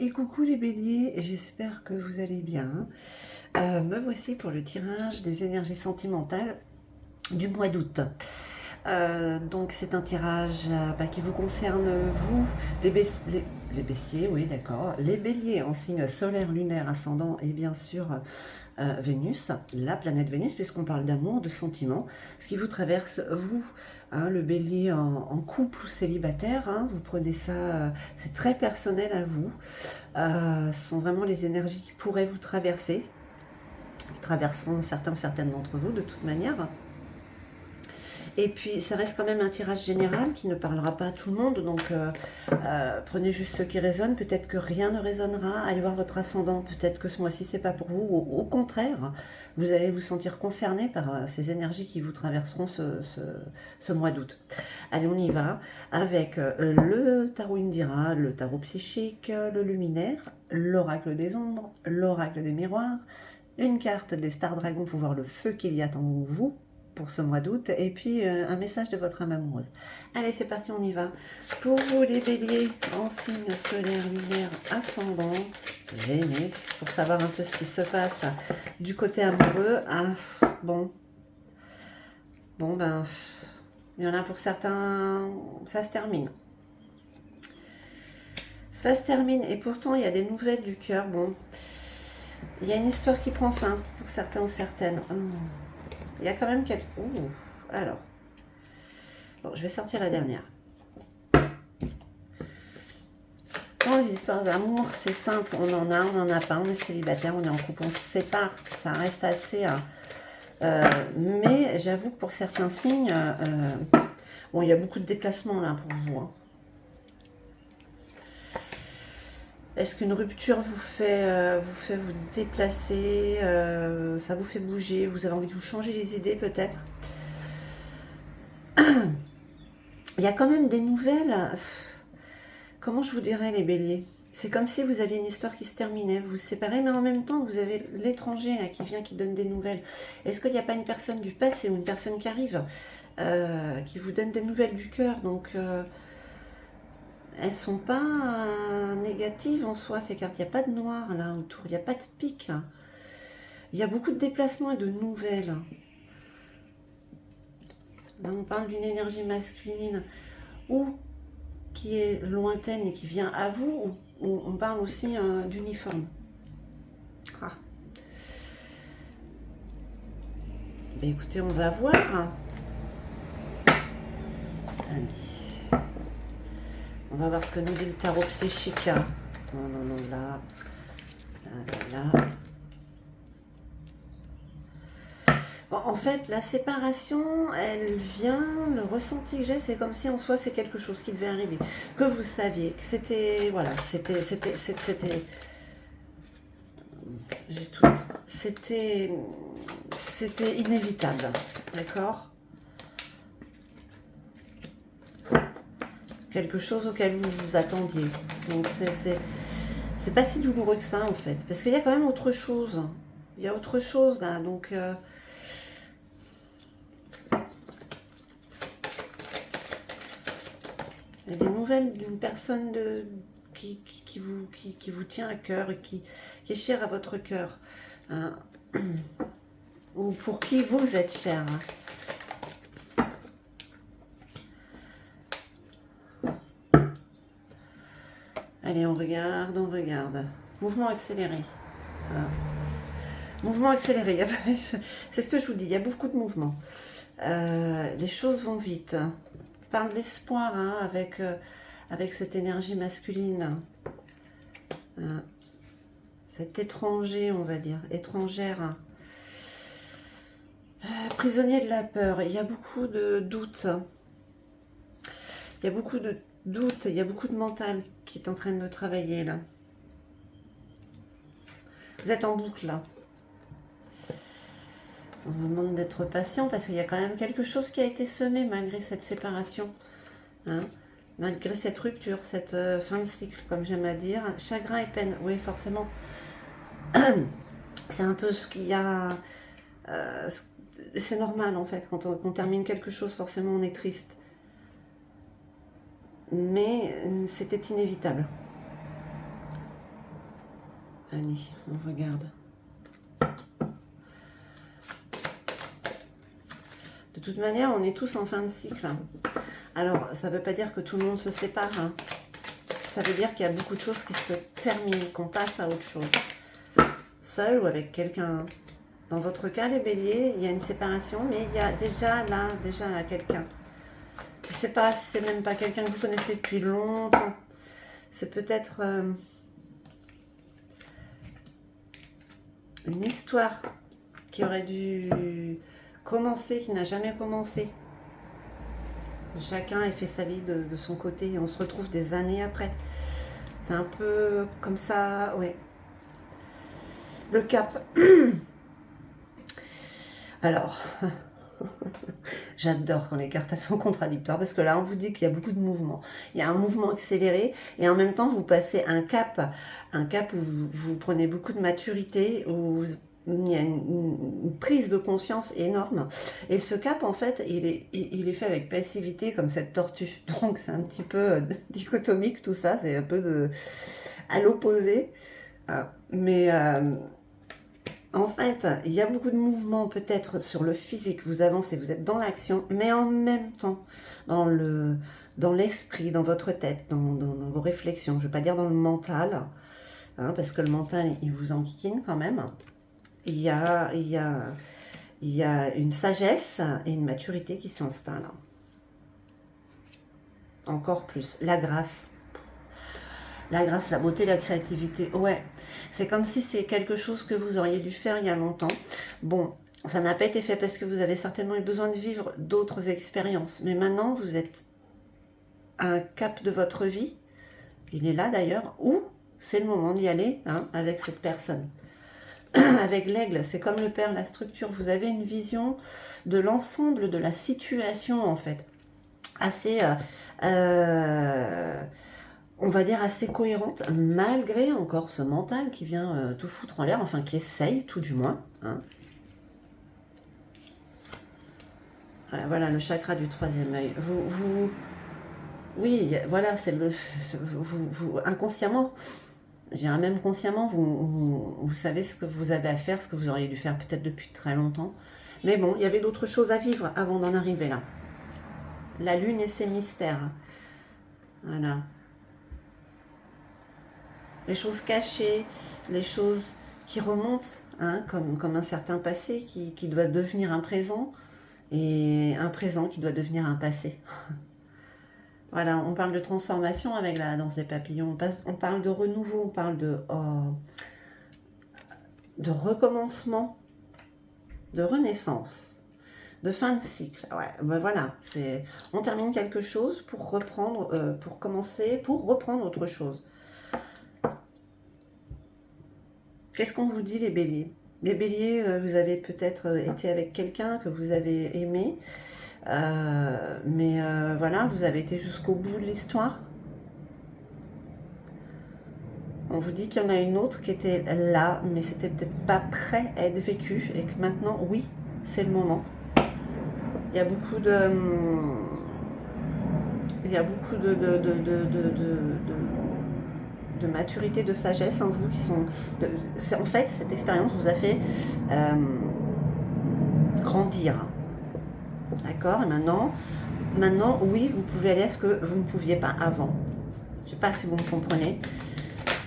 Et coucou les béliers, j'espère que vous allez bien. Me voici pour le tirage des énergies sentimentales du mois d'août. Donc c'est un tirage qui vous concerne vous, les baissiers, oui d'accord, les béliers en signe solaire, lunaire, ascendant et bien sûr Vénus, la planète Vénus, puisqu'on parle d'amour, de sentiments, ce qui vous traverse vous. Hein, le bélier en couple ou célibataire, hein, vous prenez ça, c'est très personnel à vous. Ce sont vraiment les énergies qui pourraient vous traverser, qui traverseront certains ou certaines d'entre vous de toute manière. Et puis, ça reste quand même un tirage général qui ne parlera pas à tout le monde. Donc, prenez juste ce qui résonne. Peut-être que rien ne résonnera. Allez voir votre ascendant. Peut-être que ce mois-ci, c'est pas pour vous. Au contraire, vous allez vous sentir concerné par ces énergies qui vous traverseront ce mois d'août. Allez, on y va avec le tarot Indira, le tarot psychique, le luminaire, l'oracle des ombres, l'oracle des miroirs, une carte des stars dragons pour voir le feu qu'il y a en vous pour ce mois d'août, et puis un message de votre âme amoureuse. Allez, c'est parti, on y va. Pour vous les béliers, en signe solaire, lunaire, ascendant, Vénus, pour savoir un peu ce qui se passe du côté amoureux. Bon, ben, il y en a pour certains, ça se termine. Ça se termine, et pourtant il y a des nouvelles du cœur. Bon, il y a une histoire qui prend fin pour certains ou certaines. Il y a quand même quelques... alors. Bon, je vais sortir la dernière. Dans les histoires d'amour, c'est simple. On en a pas. On est célibataire, on est en couple, on se sépare. Ça reste assez... mais j'avoue que pour certains signes... bon, il y a beaucoup de déplacements là pour vous. Hein. Est-ce qu'une rupture vous fait vous déplacer, ça vous fait bouger, vous avez envie de vous changer les idées peut-être? Il y a quand même des nouvelles. Comment je vous dirais les béliers? C'est comme si vous aviez une histoire qui se terminait, vous vous séparez, mais en même temps vous avez l'étranger là qui vient, qui donne des nouvelles. Est-ce qu'il n'y a pas une personne du passé ou une personne qui arrive, qui vous donne des nouvelles du cœur? Donc elles sont pas négatives en soi, ces cartes. Il n'y a pas de noir là autour, il n'y a pas de pique. Il y a beaucoup de déplacements et de nouvelles. Là on parle d'une énergie masculine ou qui est lointaine et qui vient à vous, ou on parle aussi d'uniforme. Ah. Ben écoutez, on va voir. Allez. On va voir ce que nous dit le tarot psychique. Non, non, non, là. Là. Bon, en fait, la séparation, elle vient, le ressenti que j'ai, c'est comme si en soi c'est quelque chose qui devait arriver. Que vous saviez, que c'était, voilà, c'était, j'ai tout, c'était inévitable, d'accord? Quelque chose auquel vous vous attendiez. Donc c'est pas si douloureux que ça en fait, parce qu'il y a quand même autre chose. Il y a autre chose là, donc il y a des nouvelles d'une personne qui vous tient à cœur et qui est chère à votre cœur, hein, ou pour qui vous êtes cher. Allez, on regarde, on regarde. Mouvement accéléré. Voilà. Mouvement accéléré. C'est ce que je vous dis, il y a beaucoup de mouvements. Les choses vont vite. On parle d'espoir hein, avec cette énergie masculine. Cet étranger, on va dire, étrangère. Prisonnier de la peur. Il y a beaucoup de doutes. Il y a beaucoup de doutes, il y a beaucoup de mental qui est en train de travailler là. Vous êtes en boucle là. On vous demande d'être patient parce qu'il y a quand même quelque chose qui a été semé malgré cette séparation. Hein, malgré cette rupture, cette fin de cycle, comme j'aime à dire. Chagrin et peine, oui forcément. C'est un peu ce qu'il y a... c'est normal en fait, quand on termine quelque chose, forcément on est triste. Mais c'était inévitable. Allez, on regarde. De toute manière, on est tous en fin de cycle. Alors, ça ne veut pas dire que tout le monde se sépare. Hein. Ça veut dire qu'il y a beaucoup de choses qui se terminent, qu'on passe à autre chose. Seul ou avec quelqu'un. Dans votre cas, les béliers, il y a une séparation, mais il y a déjà là quelqu'un. Je ne sais pas, c'est même pas quelqu'un que vous connaissez depuis longtemps. C'est peut-être une histoire qui aurait dû commencer, qui n'a jamais commencé. Chacun a fait sa vie de son côté et on se retrouve des années après. C'est un peu comme ça, ouais. Le cap. Alors, j'adore quand les cartes sont contradictoires parce que là, on vous dit qu'il y a beaucoup de mouvements. Il y a un mouvement accéléré et en même temps, vous passez un cap où vous prenez beaucoup de maturité, où il y a une prise de conscience énorme. Et ce cap, en fait, il est fait avec passivité comme cette tortue. Donc, c'est un petit peu dichotomique tout ça. C'est un peu à l'opposé. Mais... en fait, il y a beaucoup de mouvements peut-être sur le physique, vous avancez, vous êtes dans l'action, mais en même temps, dans l'esprit, dans votre tête, dans vos réflexions, je ne vais pas dire dans le mental, hein, parce que le mental, il vous enquiquine quand même. Il y a une sagesse et une maturité qui s'installent. Encore plus, la grâce. La grâce, la beauté, la créativité. Ouais, c'est comme si c'est quelque chose que vous auriez dû faire il y a longtemps. Bon, ça n'a pas été fait parce que vous avez certainement eu besoin de vivre d'autres expériences. Mais maintenant, vous êtes à un cap de votre vie. Il est là d'ailleurs. Où c'est le moment d'y aller hein, avec cette personne. Avec l'aigle, c'est comme le père, la structure. Vous avez une vision de l'ensemble de la situation en fait. Assez... on va dire assez cohérente, malgré encore ce mental qui vient tout foutre en l'air, enfin qui essaye tout du moins. Hein. Voilà, le chakra du troisième œil. Oui, voilà, c'est inconsciemment, je dirais même consciemment, vous savez ce que vous avez à faire, ce que vous auriez dû faire peut-être depuis très longtemps. Mais bon, il y avait d'autres choses à vivre avant d'en arriver là. La lune et ses mystères. Voilà. Les choses cachées, les choses qui remontent, hein, comme un certain passé qui doit devenir un présent, et un présent qui doit devenir un passé. Voilà, on parle de transformation avec la danse des papillons, on parle de renouveau, on parle de recommencement, de renaissance, de fin de cycle. Ouais, ben voilà, on termine quelque chose pour reprendre, pour commencer, pour reprendre autre chose. Qu'est-ce qu'on vous dit les béliers? Les béliers, vous avez peut-être été avec quelqu'un que vous avez aimé, mais voilà, vous avez été jusqu'au bout de l'histoire. On vous dit qu'il y en a une autre qui était là, mais c'était peut-être pas prêt à être vécu, et que maintenant, oui, c'est le moment. Il y a beaucoup de... Il y a beaucoup de maturité, de sagesse en vous qui sont... en fait, cette expérience vous a fait grandir. D'accord? Et maintenant, oui, vous pouvez aller à ce que vous ne pouviez pas avant. Je ne sais pas si vous me comprenez.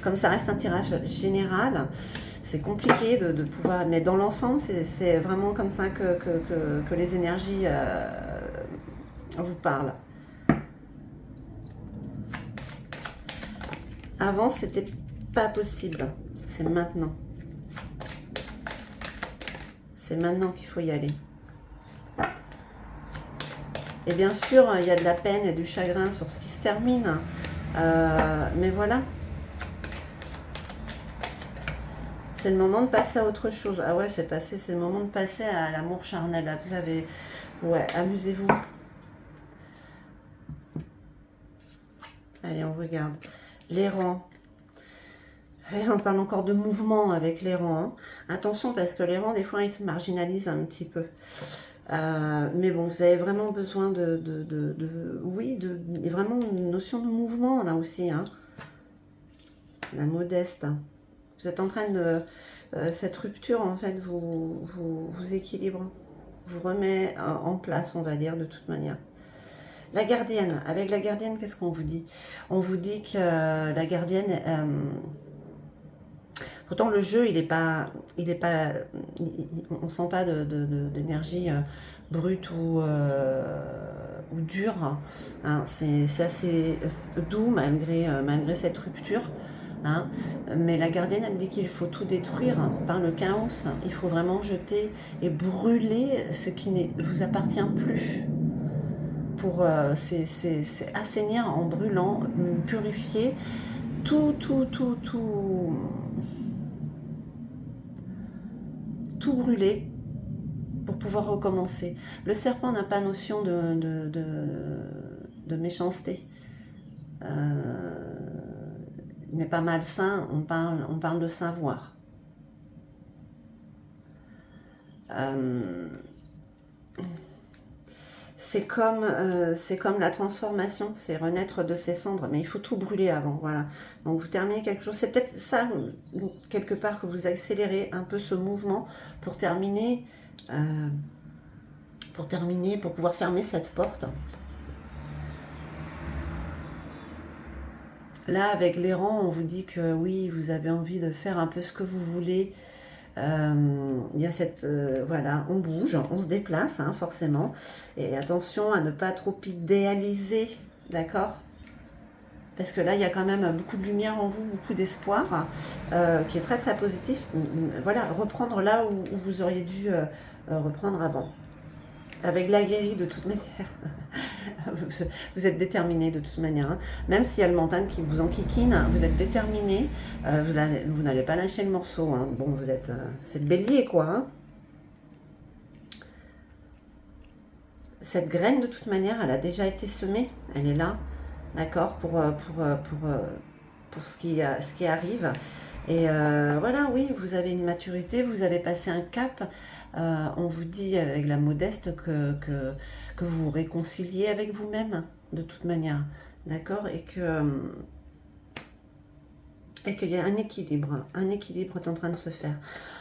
Comme ça reste un tirage général, c'est compliqué de pouvoir... Mais dans l'ensemble, c'est vraiment comme ça que les énergies vous parlent. Avant, c'était pas possible. C'est maintenant. C'est maintenant qu'il faut y aller. Et bien sûr, il y a de la peine et du chagrin sur ce qui se termine. Mais voilà. C'est le moment de passer à autre chose. Ah ouais, c'est le moment de passer à l'amour charnel. Là, vous avez... Ouais, amusez-vous. Allez, on regarde. Les rangs. Et on parle encore de mouvement avec les rangs. Hein. Attention, parce que les rangs, des fois, ils se marginalisent un petit peu. Mais bon, vous avez vraiment besoin oui, vraiment une notion de mouvement, là aussi. Hein. La modeste. Vous êtes en train de... cette rupture, en fait, vous équilibre, vous remet en place, on va dire, de toute manière. La gardienne, avec la gardienne, qu'est-ce qu'on vous dit? On vous dit que la gardienne... pourtant, le jeu, on sent pas d'énergie brute ou dure. Hein. C'est assez doux malgré cette rupture. Hein. Mais la gardienne, elle me dit qu'il faut tout détruire par le chaos. Il faut vraiment jeter et brûler ce qui ne vous appartient plus. Pour c'est assainir en brûlant, purifier tout brûler pour pouvoir recommencer. Le serpent n'a pas notion de méchanceté. Il n'est pas malsain, on parle de savoir. C'est comme la transformation, c'est renaître de ses cendres, mais il faut tout brûler avant, voilà. Donc vous terminez quelque chose, c'est peut-être ça, quelque part, que vous accélérez un peu ce mouvement pour terminer, pour pouvoir fermer cette porte. Là, avec l'errant, on vous dit que oui, vous avez envie de faire un peu ce que vous voulez. Il y a cette... voilà, on bouge, on se déplace, hein, forcément. Et attention à ne pas trop idéaliser, d'accord? Parce que là, il y a quand même beaucoup de lumière en vous, beaucoup d'espoir, qui est très très positif. Voilà, reprendre là où vous auriez dû reprendre avant. Avec la guérie, de toute manière. Vous êtes déterminé de toute manière. Hein. Même s'il y a le mental qui vous enquiquine, vous êtes déterminé. Vous n'allez pas lâcher le morceau. Hein. Bon, vous êtes... c'est le bélier, quoi. Hein. Cette graine, de toute manière, elle a déjà été semée. Elle est là. D'accord, pour ce qui arrive. Et voilà, oui, vous avez une maturité, vous avez passé un cap. On vous dit avec la modeste que vous vous réconciliez avec vous-même, de toute manière. D'accord, et qu'il y a un équilibre est en train de se faire.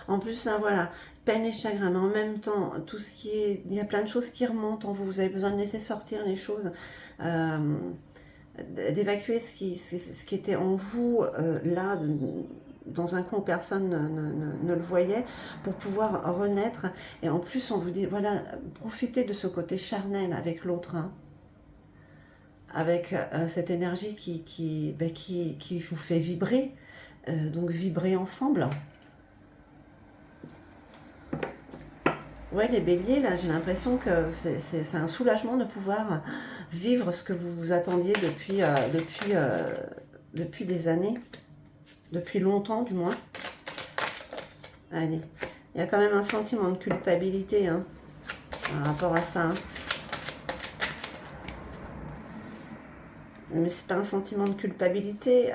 En plus, hein, voilà, peine et chagrin, mais en même temps, tout ce qui est... Il y a plein de choses qui remontent en vous, vous avez besoin de laisser sortir les choses. D'évacuer ce qui était en vous, là, dans un coin où personne ne le voyait, pour pouvoir renaître. Et en plus, on vous dit, voilà, profitez de ce côté charnel avec l'autre, hein, avec cette énergie qui vous fait vibrer, donc vibrer ensemble. Ouais, les béliers, là, j'ai l'impression que c'est un soulagement de pouvoir vivre ce que vous vous attendiez depuis des années. Depuis longtemps, du moins. Allez. Il y a quand même un sentiment de culpabilité, hein, par rapport à ça. Hein. Mais c'est pas un sentiment de culpabilité.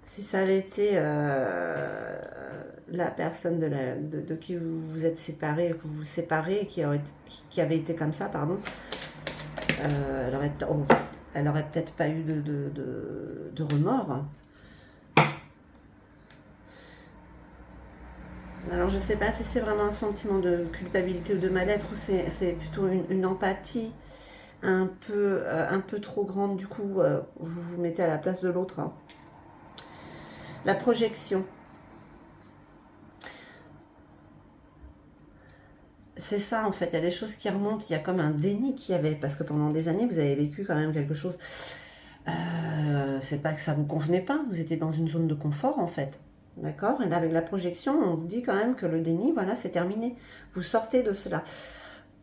Si ça avait été la personne de qui vous vous êtes séparé, que vous vous séparez, qui avait été comme ça, pardon, elle aurait peut-être pas eu de remords. Alors je sais pas si c'est vraiment un sentiment de culpabilité ou de mal-être, ou c'est plutôt une empathie un peu trop grande, du coup, vous vous mettez à la place de l'autre. Hein. La projection. C'est ça, en fait, il y a des choses qui remontent, il y a comme un déni qu'il y avait, parce que pendant des années, vous avez vécu quand même quelque chose, c'est pas que ça vous convenait pas, vous étiez dans une zone de confort, en fait, d'accord? Et là, avec la projection, on vous dit quand même que le déni, voilà, c'est terminé, vous sortez de cela.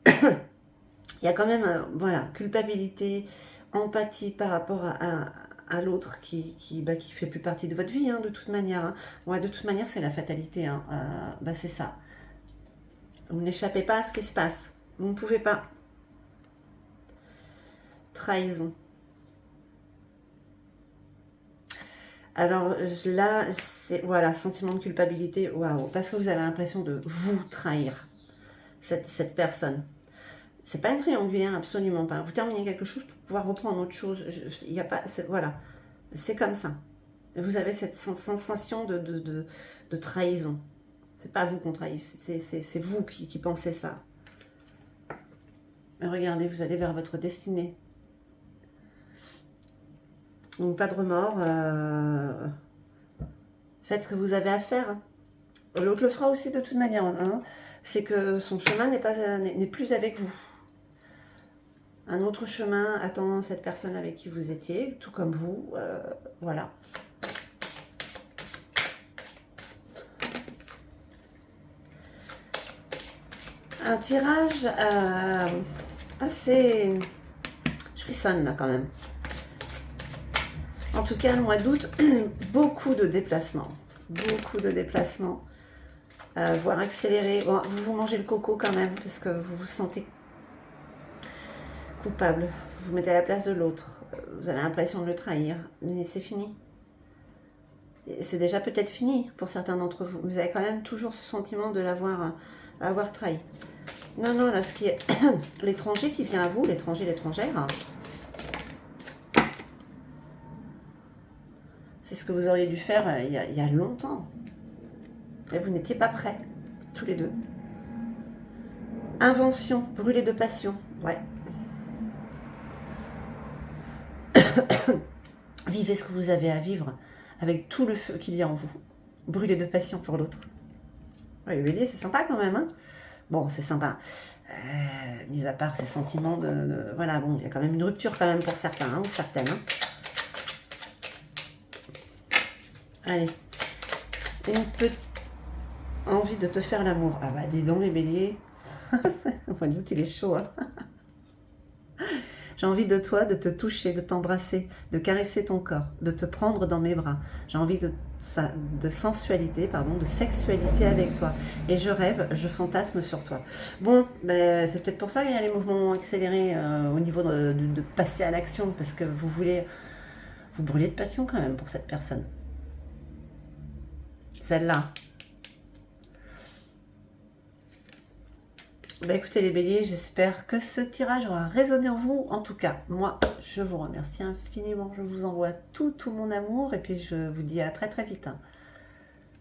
Il y a quand même, voilà, culpabilité, empathie par rapport à l'autre qui fait plus partie de votre vie, hein, de toute manière. Hein. Ouais, de toute manière, c'est la fatalité, hein. C'est ça. Vous n'échappez pas à ce qui se passe. Vous ne pouvez pas. Trahison. Alors là, c'est voilà, sentiment de culpabilité, waouh, parce que vous avez l'impression de vous trahir, cette personne. C'est pas une triangulaire, absolument pas. Vous terminez quelque chose pour pouvoir reprendre autre chose. Il y a pas, voilà, c'est comme ça. Et vous avez cette sensation de trahison. C'est pas vous qu'on trahit, c'est vous qui pensez ça. Mais regardez, vous allez vers votre destinée. Donc pas de remords. Faites ce que vous avez à faire. L'autre le fera aussi de toute manière. Hein. C'est que son chemin n'est plus avec vous. Un autre chemin attend cette personne avec qui vous étiez, tout comme vous. Voilà. Un tirage assez... Je frissonne là quand même. En tout cas, le mois d'août, beaucoup de déplacements. Beaucoup de déplacements. Voire accélérés. Bon, vous mangez le coco quand même, parce que vous vous sentez coupable. Vous mettez à la place de l'autre. Vous avez l'impression de le trahir. Mais c'est fini. C'est déjà peut-être fini pour certains d'entre vous. Vous avez quand même toujours ce sentiment de l'avoir trahi. Non, non, là, ce qui est l'étranger qui vient à vous, l'étranger, l'étrangère, c'est ce que vous auriez dû faire il y a longtemps. Et vous n'étiez pas prêts, tous les deux. Invention, brûlé de passion, ouais. Vivez ce que vous avez à vivre avec tout le feu qu'il y a en vous. Brûlé de passion pour l'autre. Ouais, le bélier, c'est sympa quand même, hein. Bon, c'est sympa. Mis à part ces sentiments voilà, bon, il y a quand même une rupture quand même pour certains, hein, ou certaines. Hein. Allez. Une petite envie de te faire l'amour. Ah bah dis donc les béliers. Le mois d'août, il est chaud, hein. J'ai envie de toi, de te toucher, de t'embrasser, de caresser ton corps, de te prendre dans mes bras. J'ai envie de sensualité, pardon, de sexualité avec toi. Et je rêve, je fantasme sur toi. Bon, ben, c'est peut-être pour ça qu'il y a les mouvements accélérés au niveau de passer à l'action, parce que vous voulez vous brûler de passion quand même pour cette personne. Celle-là. Bah écoutez les béliers, j'espère que ce tirage aura résonné en vous. En tout cas, moi, je vous remercie infiniment. Je vous envoie tout mon amour et puis je vous dis à très très vite.